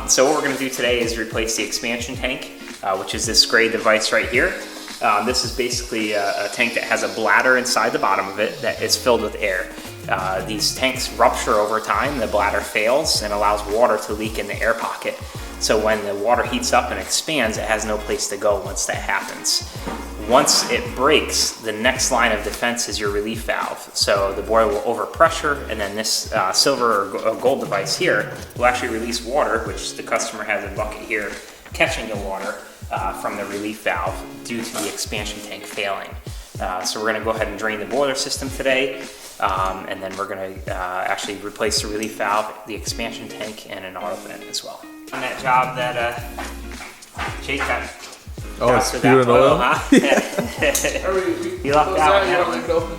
So what we're going to do today is replace the expansion tank, which is this gray device right here. This is basically a tank that has a bladder inside the bottom of it that is filled with air. These tanks rupture over time, the bladder fails and allows water to leak in the air pocket. So when the water heats up and expands, it has no place to go once that happens. Once it breaks, the next line of defense is your relief valve. So the boiler will overpressure, and then this silver or gold device here will actually release water, which the customer has a bucket here catching the water from the relief valve due to the expansion tank failing. So we're gonna go ahead and drain the boiler system today, and then we're gonna actually replace the relief valve, the expansion tank, and an auto vent as well. On that job that Jake got. Oh, it's speeding an oil? Huh? You left out. You don't leave it open.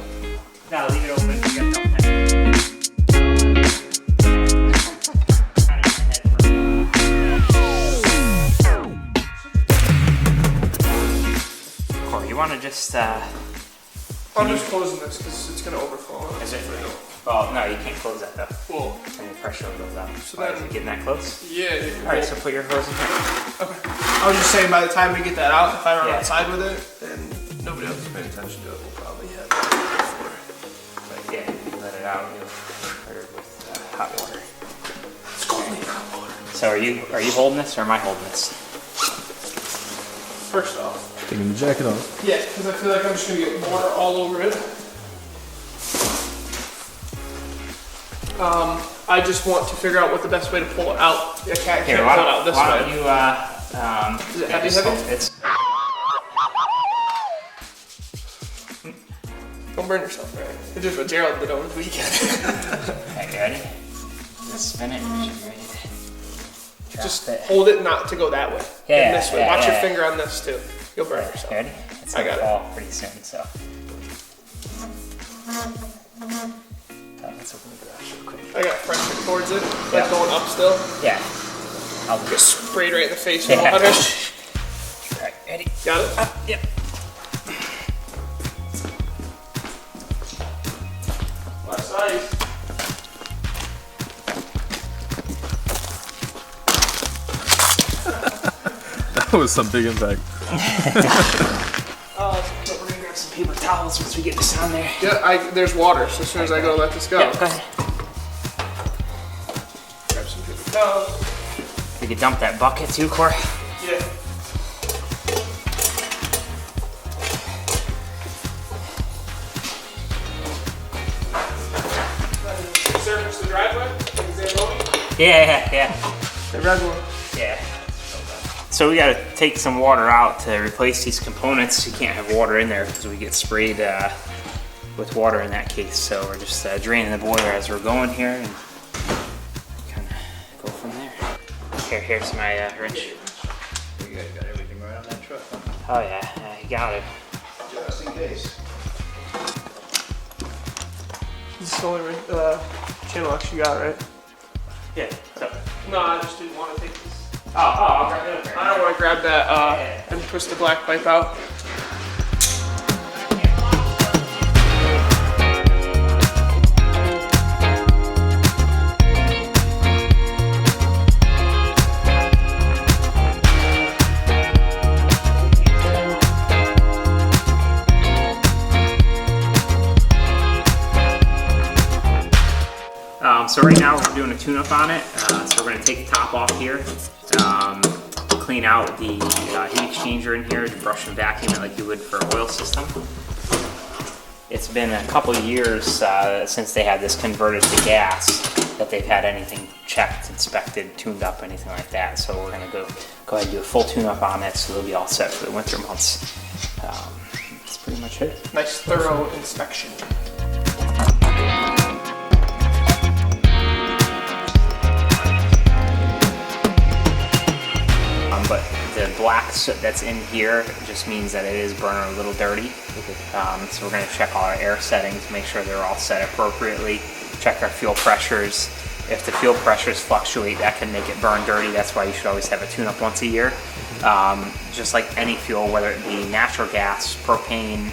No, leave it open. You got Corey, you want to just... I'm just closing this because it's going to overflow. Is it? Well, no, you can't close that though. Cool. And the pressure will go down. So Why, then, is it getting that close? Yeah. Alright, so put your hose in here. Okay. I was just saying, by the time we get that out, if I run Yeah. outside with it and nobody else is paying attention to it, we'll probably have that before. But yeah, you let it out, you'll put it with hot water. It's cold in hot water. So are you holding this or am I holding this? First off. Taking the jacket off. Yeah, because I feel like I'm just going to get water all over it. I just want to figure out what the best way to pull it out. I can't pull it out this way. Why don't you, is it heavy? It's... Don't burn yourself, right? It's just what Darryl did over the weekend. Okay, you ready? Just spin it and you're ready to Just it. hold it not to go that way. Yeah, And this way. yeah, Watch your yeah. finger on this too. You'll burn yourself. You ready? It's I gonna got fall pretty soon, so. Let's open the garage real quick. I got pressure towards it, Yeah. like going up still. Yeah. I'll Get sprayed right in the face Yeah. with water. Alright, ready? Got it? Yep. Left side. That was some big impact. So we're gonna grab some paper towels once we get this on there. Yeah, there's water, so as soon as I go let this go. Yeah, go ahead. Grab some paper towels. We could dump that bucket too, Corey. Yeah. Surface the driveway? Is there loading? Yeah. The red one. Yeah. So we gotta take some water out to replace these components. You can't have water in there because we get sprayed with water in that case. So we're just draining the boiler as we're going here and kind of go from there. Here's my wrench. You guys got everything right on that truck, huh? Oh yeah, you got it. Just in case. This is the only channel locks you got, right? Yeah. So, No, I just didn't want to take this. I'll grab it over. I don't want to grab that and twist the black pipe out. So right now we're doing a tune-up on it. So we're going to take the top off here, clean out the heat exchanger in here, to brush and vacuum it like you would for an oil system. It's been a couple of years since they had this converted to gas that they've had anything checked, inspected, tuned up, anything like that. So we're going to go ahead and do a full tune-up on it so they'll be all set for the winter months. That's pretty much it. Nice thorough inspection. But the black soot that's in here just means that it is burning a little dirty. So we're going to check all our air settings, make sure they're all set appropriately, check our fuel pressures. If the fuel pressures fluctuate, that can make it burn dirty. That's why you should always have a tune-up once a year. Just like any fuel, whether it be natural gas, propane,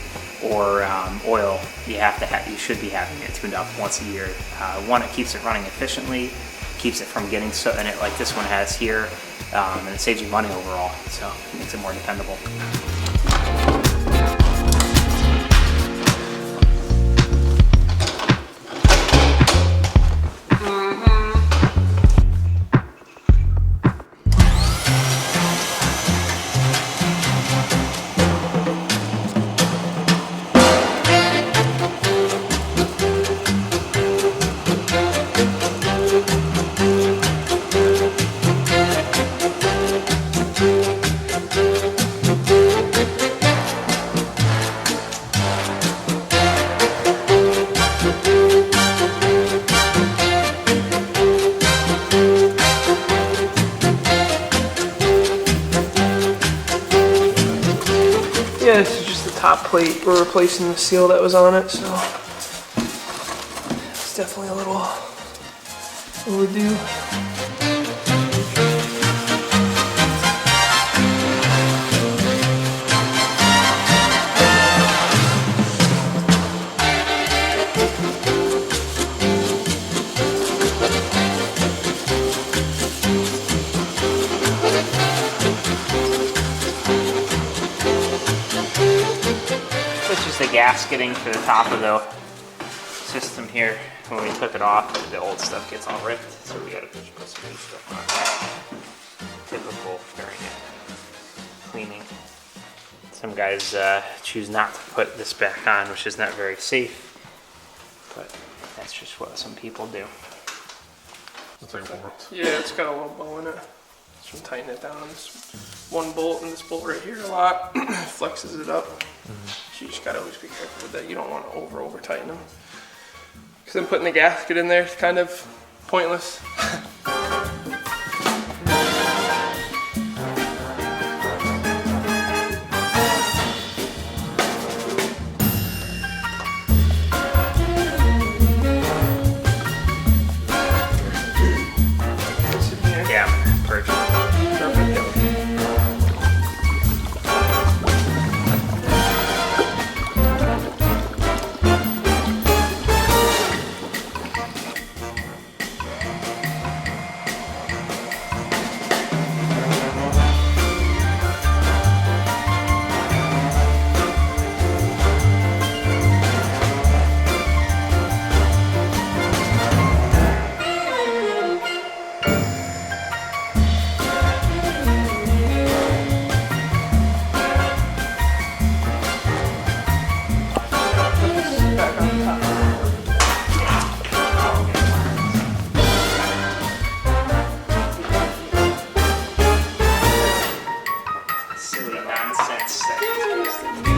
or oil, you should be having it tuned up once a year. One, it keeps it running efficiently, keeps it from getting soot in it like this one has here, and it saves you money overall, so it makes it more dependable. Yeah, this is just the top plate. We're replacing the seal that was on it, so it's definitely a little overdue. This is the gasketing for the top of the system here. When we took it off, the old stuff gets all ripped, so we gotta put some new stuff on that. Typical during cleaning. Some guys choose not to put this back on, which is not very safe, but that's just what some people do. It's like warped. Yeah, it's got a little bow in it. Just tighten it down. This one bolt and this bolt right here a lot flexes it up. So you just gotta always be careful with that. You don't want to over tighten them. Because then putting the gasket in there is kind of pointless. Yeah, perfect. Silly nonsense that he's supposed to do.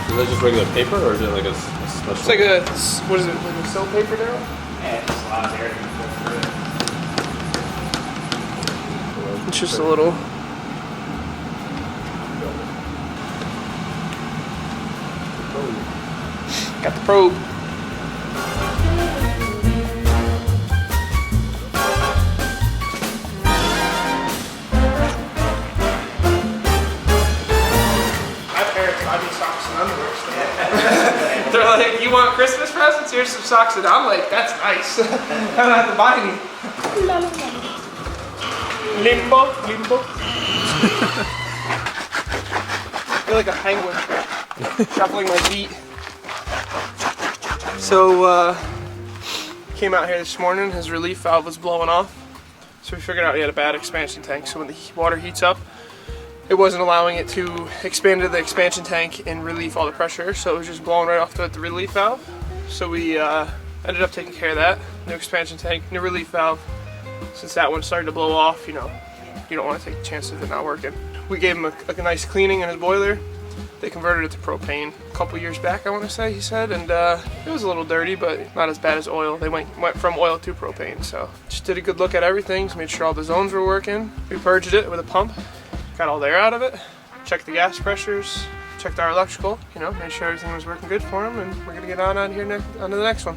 Is that just regular paper or is it like a special? It's like a, what is it, like a cell paper now? Yeah, it's a lot of air to go through it. It's just a little. Got the probe. My parents buy me socks and underwear stuff. They're like, you want Christmas presents? Here's some socks, and I'm like, that's nice. I don't have to buy any. Limbo. I feel like a penguin shuffling my feet. So, came out here this morning, his relief valve was blowing off. So we figured out he had a bad expansion tank. So when the water heats up, it wasn't allowing it to expand to the expansion tank and relieve all the pressure. So it was just blowing right off the relief valve. So we ended up taking care of that. New expansion tank, new relief valve. Since that one started to blow off, you know, you don't want to take the chance of it not working. We gave him a nice cleaning in his boiler. They converted it to propane a couple years back, I want to say, he said, and it was a little dirty, but not as bad as oil. They went from oil to propane, so just did a good look at everything, made sure all the zones were working. We purged it with a pump, got all the air out of it, checked the gas pressures, checked our electrical, you know, made sure everything was working good for him, and we're gonna get on out here on to the next one.